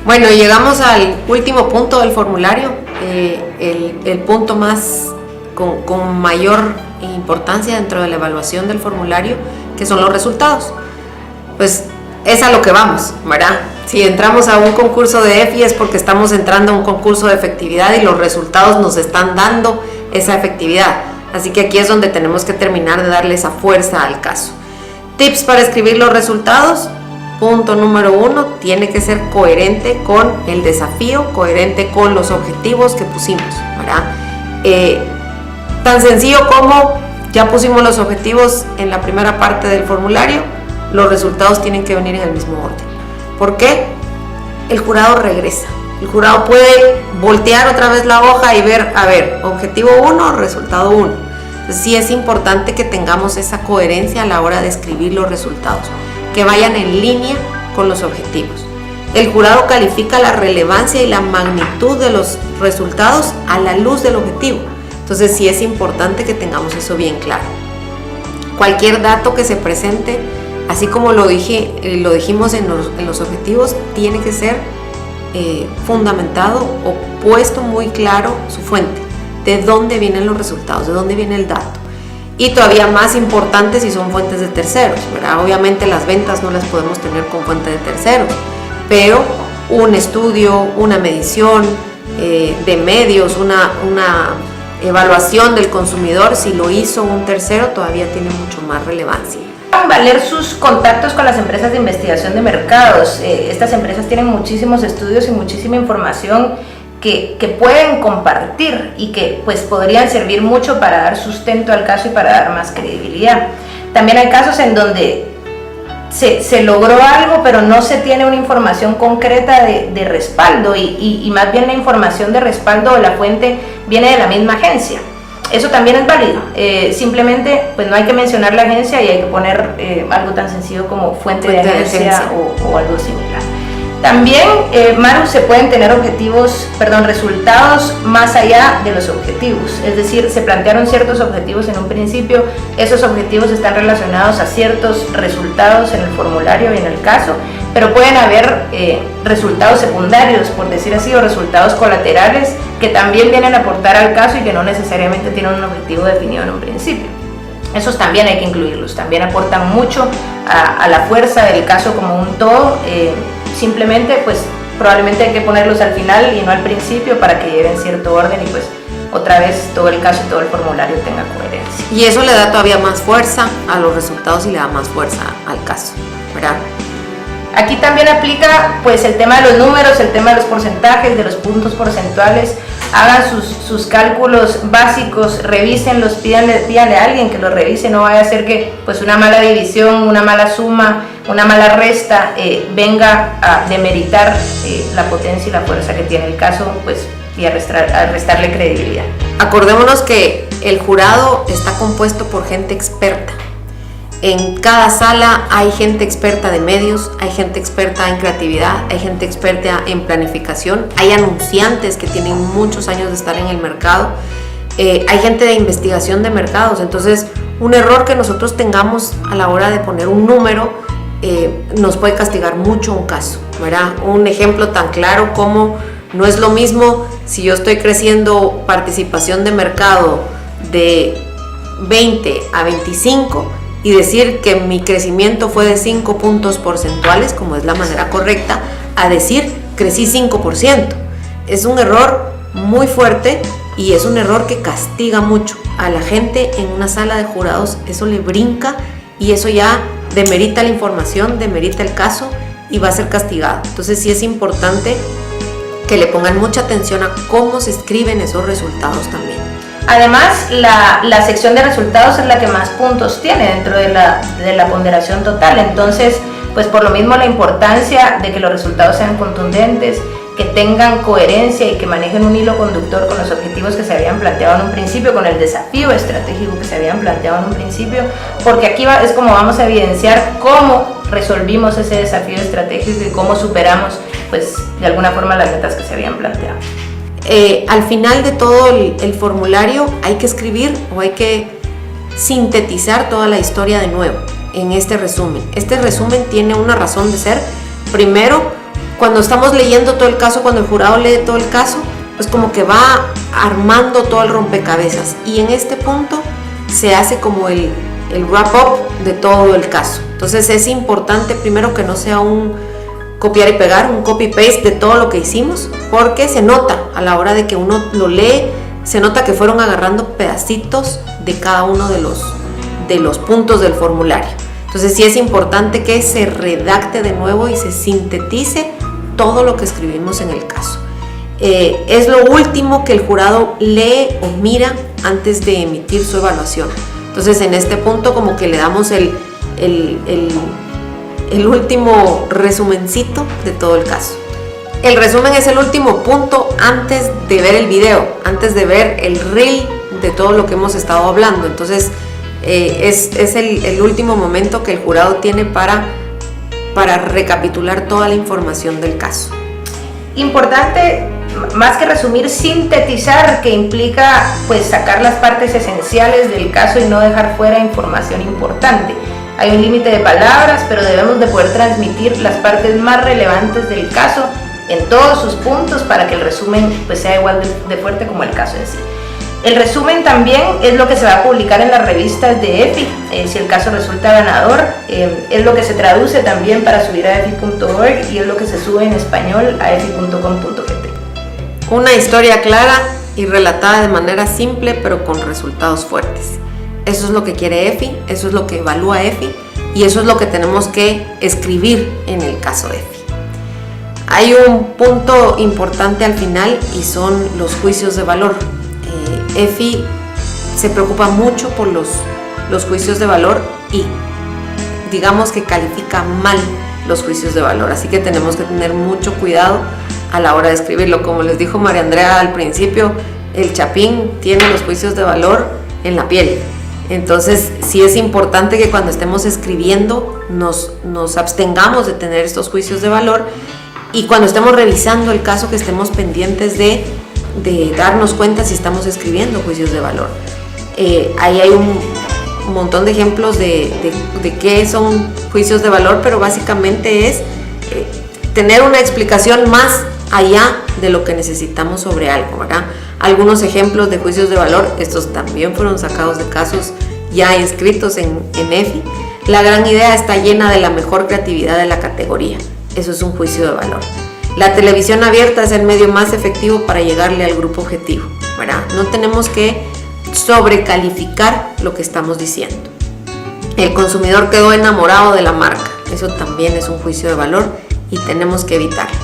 Bueno, llegamos al último punto del formulario, el punto más con mayor importancia dentro de la evaluación del formulario, que son los resultados. Pues es a lo que vamos, ¿verdad? Si entramos a un concurso de EFI es porque estamos entrando a un concurso de efectividad y los resultados nos están dando esa efectividad. Así que aquí es donde tenemos que terminar de darle esa fuerza al caso. Tips para escribir los resultados. Punto número 1, tiene que ser coherente con el desafío, coherente con los objetivos que pusimos, ¿verdad? Tan sencillo como ya pusimos los objetivos en la primera parte del formulario, los resultados tienen que venir en el mismo orden. ¿Por qué? El jurado regresa. El jurado puede voltear otra vez la hoja y ver, a ver, objetivo 1, resultado 1. Entonces sí es importante que tengamos esa coherencia a la hora de escribir los resultados, que vayan en línea con los objetivos. El jurado califica la relevancia y la magnitud de los resultados a la luz del objetivo. Entonces sí es importante que tengamos eso bien claro. Cualquier dato que se presente, así como lo dijimos en los objetivos, tiene que ser fundamentado o puesto muy claro su fuente, de dónde vienen los resultados, de dónde viene el dato. Y todavía más importante si son fuentes de terceros, ¿verdad? Obviamente las ventas no las podemos tener con fuente de terceros, pero un estudio, una medición de medios, una evaluación del consumidor, si lo hizo un tercero, todavía tiene mucho más relevancia. Valer sus contactos con las empresas de investigación de mercados. Estas empresas tienen muchísimos estudios y muchísima información que pueden compartir y que pues podrían servir mucho para dar sustento al caso y para dar más credibilidad. También hay casos en donde se logró algo pero no se tiene una información concreta de respaldo y más bien la información de respaldo o la fuente viene de la misma agencia. Eso también es válido, simplemente pues no hay que mencionar la agencia y hay que poner algo tan sencillo como fuente de agencia o algo similar. También, Maru, se pueden tener resultados más allá de los objetivos, es decir, se plantearon ciertos objetivos en un principio, esos objetivos están relacionados a ciertos resultados en el formulario y en el caso, pero pueden haber resultados secundarios, por decir así, o resultados colaterales que también vienen a aportar al caso y que no necesariamente tienen un objetivo definido en un principio. Esos también hay que incluirlos, también aportan mucho a la fuerza del caso como un todo. Simplemente pues probablemente hay que ponerlos al final y no al principio para que lleven cierto orden y pues otra vez todo el caso y todo el formulario tenga coherencia. Y eso le da todavía más fuerza a los resultados y le da más fuerza al caso, ¿verdad? Aquí también aplica pues el tema de los números, el tema de los porcentajes, de los puntos porcentuales. Hagan sus cálculos básicos, revísenlos, pídanle a alguien que los revise, no vaya a ser que pues una mala división, una mala suma, una mala resta venga a demeritar la potencia y la fuerza que tiene el caso pues, y a restarle credibilidad. Acordémonos que el jurado está compuesto por gente experta. En cada sala hay gente experta de medios, hay gente experta en creatividad, hay gente experta en planificación, hay anunciantes que tienen muchos años de estar en el mercado, hay gente de investigación de mercados. Entonces, un error que nosotros tengamos a la hora de poner un número nos puede castigar mucho un caso, ¿verdad? Un ejemplo tan claro como no es lo mismo si yo estoy creciendo participación de mercado de 20 a 25 y decir que mi crecimiento fue de 5 puntos porcentuales, como es la manera correcta, a decir crecí 5%. Es un error muy fuerte y es un error que castiga mucho a la gente en una sala de jurados. Eso le brinca y eso ya demerita la información, demerita el caso y va a ser castigado. Entonces sí es importante que le pongan mucha atención a cómo se escriben esos resultados también. Además, la sección de resultados es la que más puntos tiene dentro de la ponderación total. Entonces, pues por lo mismo la importancia de que los resultados sean contundentes, que tengan coherencia y que manejen un hilo conductor con los objetivos que se habían planteado en un principio, con el desafío estratégico que se habían planteado en un principio, porque aquí es como vamos a evidenciar cómo resolvimos ese desafío estratégico y cómo superamos, pues, de alguna forma las metas que se habían planteado. Al final de todo el formulario hay que escribir o hay que sintetizar toda la historia de nuevo en este resumen. Este resumen tiene una razón de ser. Primero, cuando estamos leyendo todo el caso, cuando el jurado lee todo el caso, pues como que va armando todo el rompecabezas, y en este punto se hace como el wrap up de todo el caso. Entonces es importante primero que no sea un copiar y pegar, un copy paste de todo lo que hicimos, porque se nota a la hora de que uno lo lee, se nota que fueron agarrando pedacitos de cada uno de los puntos del formulario. Entonces sí es importante que se redacte de nuevo y se sintetice todo lo que escribimos en el caso. Es lo último que el jurado lee o mira antes de emitir su evaluación. Entonces en este punto como que le damos el último resumencito de todo el caso. El resumen es el último punto antes de ver el video, antes de ver el reel de todo lo que hemos estado hablando. Entonces es el último momento que el jurado tiene para recapitular toda la información del caso. Importante, más que resumir, sintetizar, que implica pues sacar las partes esenciales del caso y no dejar fuera información importante. Hay un límite de palabras, pero debemos de poder transmitir las partes más relevantes del caso en todos sus puntos para que el resumen pues sea igual de fuerte como el caso en sí. El resumen también es lo que se va a publicar en las revistas de EFI, si el caso resulta ganador, es lo que se traduce también para subir a efi.org y es lo que se sube en español a efi.com.gt. Una historia clara y relatada de manera simple pero con resultados fuertes. Eso es lo que quiere EFI, eso es lo que evalúa EFI y eso es lo que tenemos que escribir en el caso de EFI. Hay un punto importante al final y son los juicios de valor. EFI se preocupa mucho por los juicios de valor y digamos que califica mal los juicios de valor, así que tenemos que tener mucho cuidado a la hora de escribirlo. Como les dijo María Andrea al principio, el Chapín tiene los juicios de valor en la piel. Entonces sí es importante que cuando estemos escribiendo nos abstengamos de tener estos juicios de valor, y cuando estemos revisando el caso que estemos pendientes de darnos cuenta si estamos escribiendo juicios de valor. Ahí hay un montón de ejemplos de qué son juicios de valor, pero básicamente es tener una explicación más allá de lo que necesitamos sobre algo, ¿verdad? Algunos ejemplos de juicios de valor, estos también fueron sacados de casos ya inscritos en EFI. La gran idea está llena de la mejor creatividad de la categoría. Eso es un juicio de valor. La televisión abierta es el medio más efectivo para llegarle al grupo objetivo, ¿verdad? No tenemos que sobrecalificar lo que estamos diciendo. El consumidor quedó enamorado de la marca. Eso también es un juicio de valor y tenemos que evitarlo.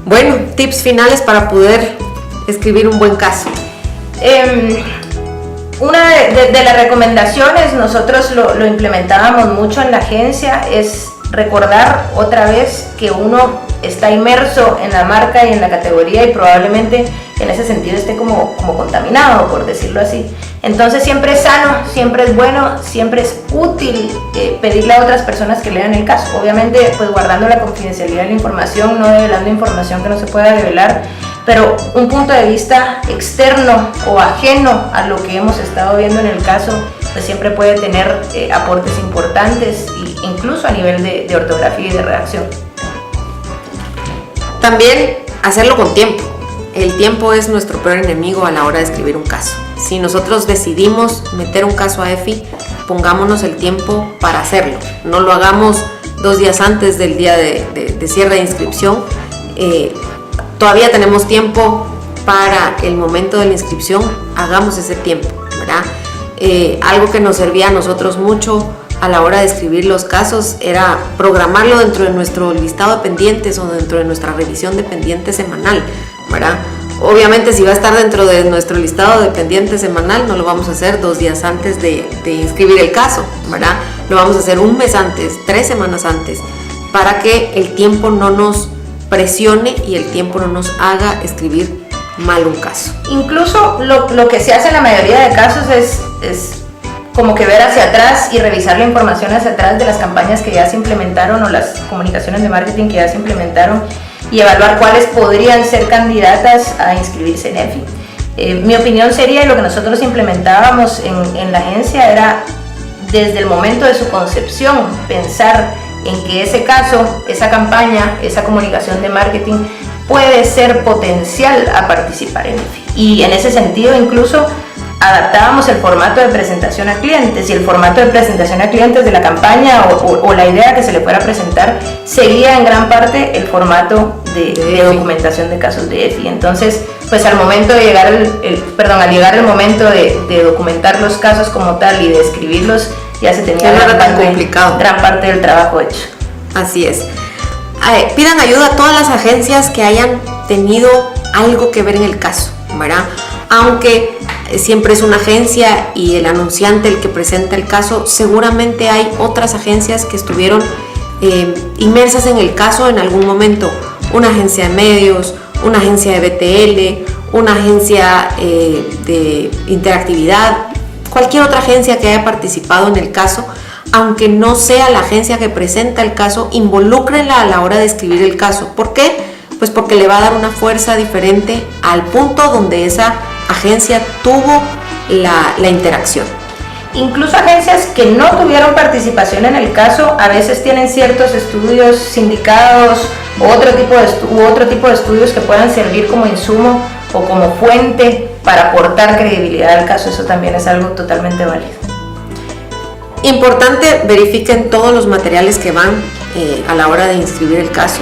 Bueno, tips finales para poder escribir un buen caso. Una de las recomendaciones, nosotros lo implementábamos mucho en la agencia, es recordar otra vez que uno está inmerso en la marca y en la categoría y probablemente en ese sentido esté como contaminado, por decirlo así. Entonces siempre es sano, siempre es bueno, siempre es útil pedirle a otras personas que lean el caso. Obviamente pues guardando la confidencialidad de la información, no develando información que no se pueda revelar, pero un punto de vista externo o ajeno a lo que hemos estado viendo en el caso pues siempre puede tener aportes importantes, incluso a nivel de ortografía y de redacción. También hacerlo con tiempo. El tiempo es nuestro peor enemigo a la hora de escribir un caso. Si nosotros decidimos meter un caso a EFI, pongámonos el tiempo para hacerlo. No lo hagamos 2 días antes del día de cierre de inscripción. Todavía tenemos tiempo para el momento de la inscripción. Hagamos ese tiempo, ¿verdad? Algo que nos servía a nosotros mucho a la hora de escribir los casos era programarlo dentro de nuestro listado de pendientes o dentro de nuestra revisión de pendientes semanal, ¿verdad? Obviamente si va a estar dentro de nuestro listado de pendientes semanal, no lo vamos a hacer 2 días antes de inscribir el caso, ¿verdad? Lo vamos a hacer 1 mes antes, 3 semanas antes, para que el tiempo no nos presione y el tiempo no nos haga escribir mal un caso. Incluso lo que se hace en la mayoría de casos es como que ver hacia atrás y revisar la información hacia atrás de las campañas que ya se implementaron o las comunicaciones de marketing que ya se implementaron y evaluar cuáles podrían ser candidatas a inscribirse en EFI. Mi opinión sería, lo que nosotros implementábamos en la agencia era desde el momento de su concepción pensar en que ese caso, esa campaña, esa comunicación de marketing puede ser potencial a participar en EFI. Y en ese sentido incluso adaptábamos el formato de presentación a clientes, y el formato de presentación a clientes de la campaña o la idea que se le fuera a presentar seguía en gran parte el formato de documentación de casos de EFI. Entonces, pues al momento de llegar al llegar el momento de documentar los casos como tal y de escribirlos, ya se tenía gran parte del trabajo hecho. Así es. Pidan ayuda a todas las agencias que hayan tenido algo que ver en el caso, ¿verdad? Aunque siempre es una agencia y el anunciante el que presenta el caso, seguramente hay otras agencias que estuvieron inmersas en el caso en algún momento. Una agencia de medios, una agencia de BTL, una agencia de interactividad, cualquier otra agencia que haya participado en el caso, aunque no sea la agencia que presenta el caso, involúcrenla a la hora de escribir el caso. ¿Por qué? Pues porque le va a dar una fuerza diferente al punto donde esa agencia tuvo la interacción. Incluso agencias que no tuvieron participación en el caso a veces tienen ciertos estudios sindicados u otro tipo de estudios que puedan servir como insumo o como fuente para aportar credibilidad al caso. Eso también es algo totalmente válido. Importante, verifiquen todos los materiales que van a la hora de inscribir el caso.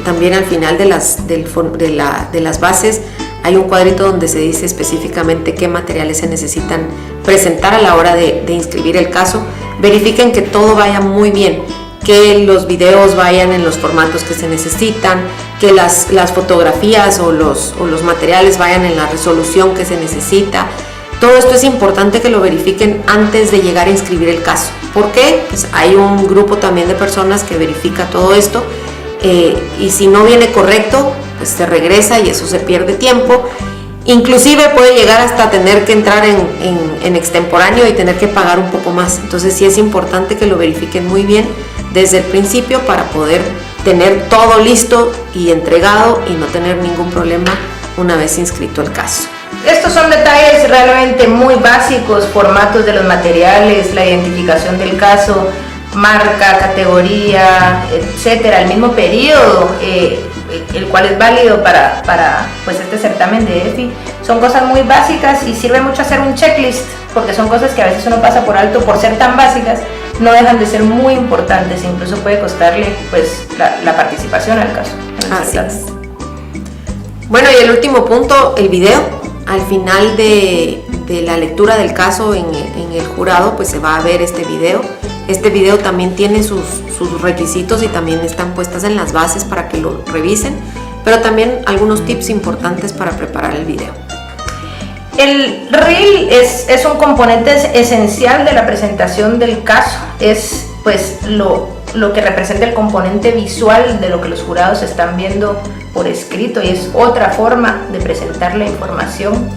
También al final de las bases hay un cuadrito donde se dice específicamente qué materiales se necesitan presentar a la hora de inscribir el caso. Verifiquen que todo vaya muy bien, que los videos vayan en los formatos que se necesitan, que las fotografías o los materiales vayan en la resolución que se necesita. Todo esto es importante que lo verifiquen antes de llegar a inscribir el caso. ¿Por qué? Pues hay un grupo también de personas que verifica todo esto, y si no viene correcto, pues se regresa y eso se pierde tiempo. Inclusive puede llegar hasta tener que entrar en extemporáneo y tener que pagar un poco más. Entonces sí es importante que lo verifiquen muy bien desde el principio para poder tener todo listo y entregado y no tener ningún problema una vez inscrito el caso. Estos son detalles realmente muy básicos: formatos de los materiales, la identificación del caso, marca, categoría, etcétera, el mismo periodo, el cual es válido para pues este certamen de EFI. Son cosas muy básicas y sirve mucho hacer un checklist, porque son cosas que a veces uno pasa por alto por ser tan básicas, no dejan de ser muy importantes, incluso puede costarle pues la participación al caso. Así es. Bueno, y el último punto, el video. Al final de la lectura del caso en el jurado, pues se va a ver este video. Este video también tiene sus requisitos y también están puestas en las bases para que lo revisen, pero también algunos tips importantes para preparar el video. El reel es un componente esencial de la presentación del caso. Es pues lo que representa el componente visual de lo que los jurados están viendo por escrito, y es otra forma de presentar la información.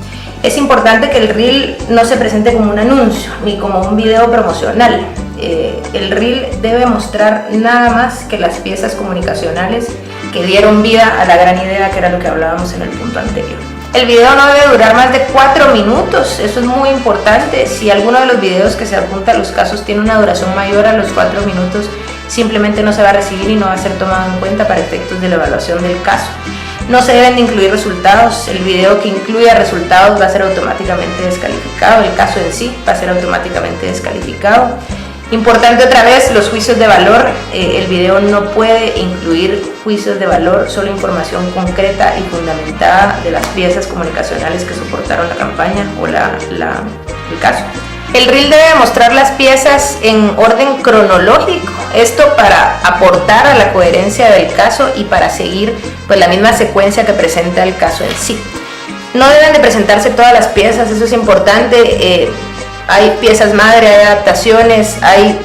Es importante que el reel no se presente como un anuncio ni como un video promocional. El reel debe mostrar nada más que las piezas comunicacionales que dieron vida a la gran idea, que era lo que hablábamos en el punto anterior. El video no debe durar más de 4 minutos, eso es muy importante. Si alguno de los videos que se adjunta a los casos tiene una duración mayor a los 4 minutos, simplemente no se va a recibir y no va a ser tomado en cuenta para efectos de la evaluación del caso. No se deben de incluir resultados. El video que incluya resultados va a ser automáticamente descalificado. El caso en sí va a ser automáticamente descalificado. Importante otra vez, los juicios de valor. El video no puede incluir juicios de valor, solo información concreta y fundamentada de las piezas comunicacionales que soportaron la campaña o el caso. El reel debe mostrar las piezas en orden cronológico, esto para aportar a la coherencia del caso y para seguir pues la misma secuencia que presenta el caso en sí. No deben de presentarse todas las piezas, eso es importante. Hay piezas madre, hay adaptaciones, hay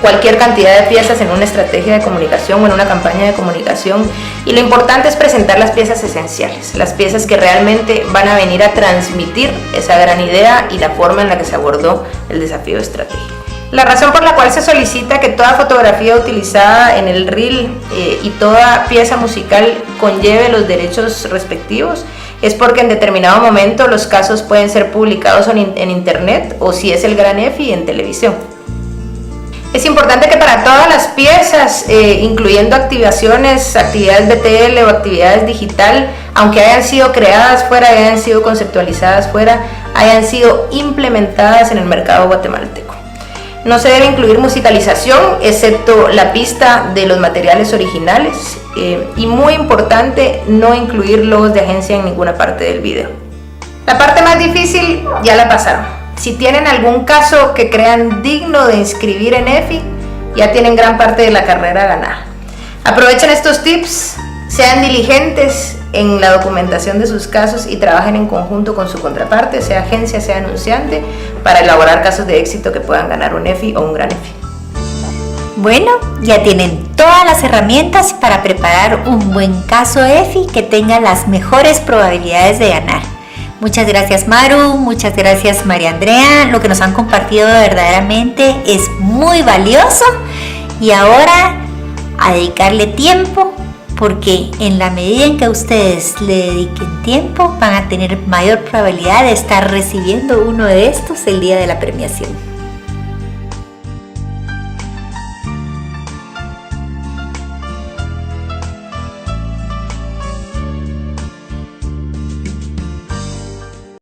cualquier cantidad de piezas en una estrategia de comunicación o en una campaña de comunicación, y lo importante es presentar las piezas esenciales, las piezas que realmente van a venir a transmitir esa gran idea y la forma en la que se abordó el desafío estratégico. La razón por la cual se solicita que toda fotografía utilizada en el reel y toda pieza musical conlleve los derechos respectivos es porque en determinado momento los casos pueden ser publicados en internet, o si es el gran EFI, en televisión. Es importante que para todas las piezas, incluyendo actividades BTL o actividades digital, aunque hayan sido creadas fuera, hayan sido conceptualizadas fuera, hayan sido implementadas en el mercado guatemalteco. No se debe incluir musicalización, excepto la pista de los materiales originales, y muy importante, no incluir logos de agencia en ninguna parte del video. La parte más difícil ya la pasaron. Si tienen algún caso que crean digno de inscribir en EFI, ya tienen gran parte de la carrera ganada. Aprovechen estos tips, sean diligentes en la documentación de sus casos y trabajen en conjunto con su contraparte, sea agencia, sea anunciante, para elaborar casos de éxito que puedan ganar un EFI o un gran EFI. Bueno, ya tienen todas las herramientas para preparar un buen caso EFI que tenga las mejores probabilidades de ganar. Muchas gracias Maru, muchas gracias María Andrea, lo que nos han compartido verdaderamente es muy valioso y ahora a dedicarle tiempo, porque en la medida en que ustedes le dediquen tiempo van a tener mayor probabilidad de estar recibiendo uno de estos el día de la premiación.